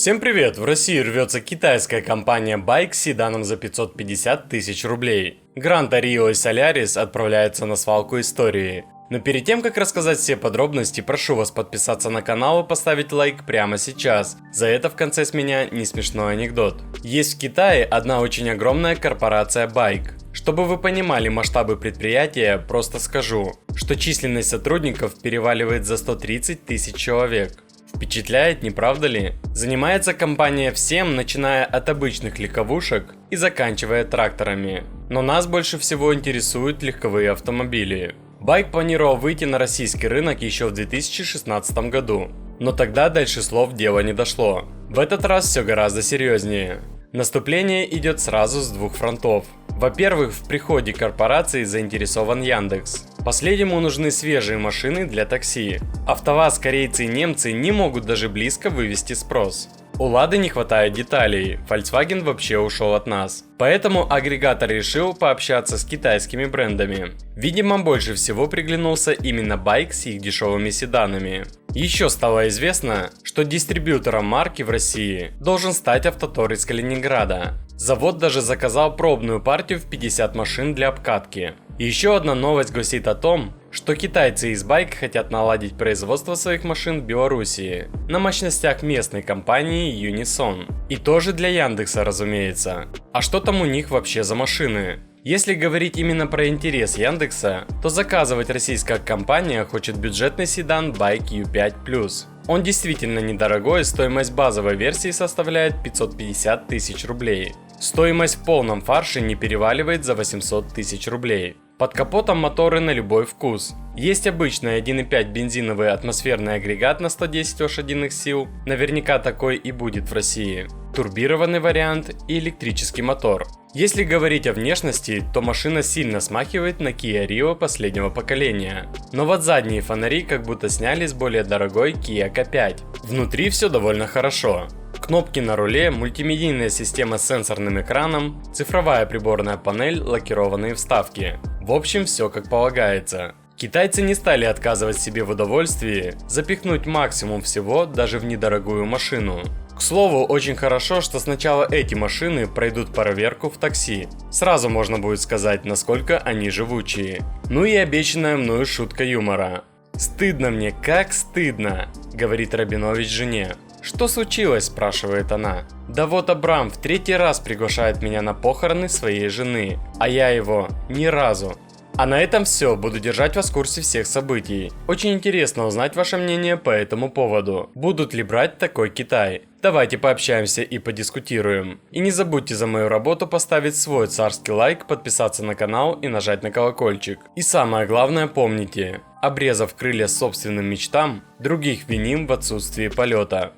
Всем привет! В России рвется китайская компания Bike с седаном за 550 тысяч рублей. Гранта Рио и Солярис отправляются на свалку истории. Но перед тем, как рассказать все подробности, прошу вас подписаться на канал и поставить лайк прямо сейчас. За это в конце с меня не смешной анекдот. Есть в Китае одна очень огромная корпорация Bike. Чтобы вы понимали масштабы предприятия, просто скажу, что численность сотрудников переваливает за 130 тысяч человек. Впечатляет, не правда ли? Занимается компания всем, начиная от обычных легковушек и заканчивая тракторами. Но нас больше всего интересуют легковые автомобили. Bike планировал выйти на российский рынок еще в 2016 году. Но тогда дальше слов дело не дошло. В этот раз все гораздо серьезнее. Наступление идет сразу с двух фронтов. Во-первых, в приходе корпорации заинтересован Яндекс. Последнему нужны свежие машины для такси. АвтоВАЗ, корейцы и немцы не могут даже близко вывести спрос. У Лады не хватает деталей, Volkswagen вообще ушел от нас. Поэтому агрегатор решил пообщаться с китайскими брендами. Видимо, больше всего приглянулся именно Bike с их дешевыми седанами. Еще стало известно, что дистрибьютором марки в России должен стать Автотор из Калининграда. Завод даже заказал пробную партию в 50 машин для обкатки. И еще одна новость гласит о том, что китайцы из Bike хотят наладить производство своих машин в Белоруссии на мощностях местной компании Unison. И тоже для Яндекса, разумеется. А что там у них вообще за машины? Если говорить именно про интерес Яндекса, то заказывать российская компания хочет бюджетный седан Bike U5+. Он действительно недорогой, стоимость базовой версии составляет 550 тысяч рублей. Стоимость в полном фарше не переваливает за 800 тысяч рублей. Под капотом моторы на любой вкус. Есть обычный 1.5 бензиновый атмосферный агрегат на 110 лошадиных сил, наверняка такой и будет в России. Турбированный вариант и электрический мотор. Если говорить о внешности, то машина сильно смахивает на Kia Rio последнего поколения. Но вот задние фонари как будто сняли с более дорогой Kia K5. Внутри все довольно хорошо. Кнопки на руле, мультимедийная система с сенсорным экраном, цифровая приборная панель, лакированные вставки. В общем, все как полагается. Китайцы не стали отказывать себе в удовольствии запихнуть максимум всего даже в недорогую машину. К слову, очень хорошо, что сначала эти машины пройдут проверку в такси. Сразу можно будет сказать, насколько они живучие. Ну и обещанная мною шутка юмора. «Стыдно мне, как стыдно», — говорит Рабинович жене. «Что случилось?» – спрашивает она. «Да вот Абрам в третий раз приглашает меня на похороны своей жены, а я его ни разу». А на этом все, буду держать вас в курсе всех событий. Очень интересно узнать ваше мнение по этому поводу. Будут ли брать такой Китай? Давайте пообщаемся и подискутируем. И не забудьте за мою работу поставить свой царский лайк, подписаться на канал и нажать на колокольчик. И самое главное помните, обрезав крылья собственным мечтам, других виним в отсутствии полета.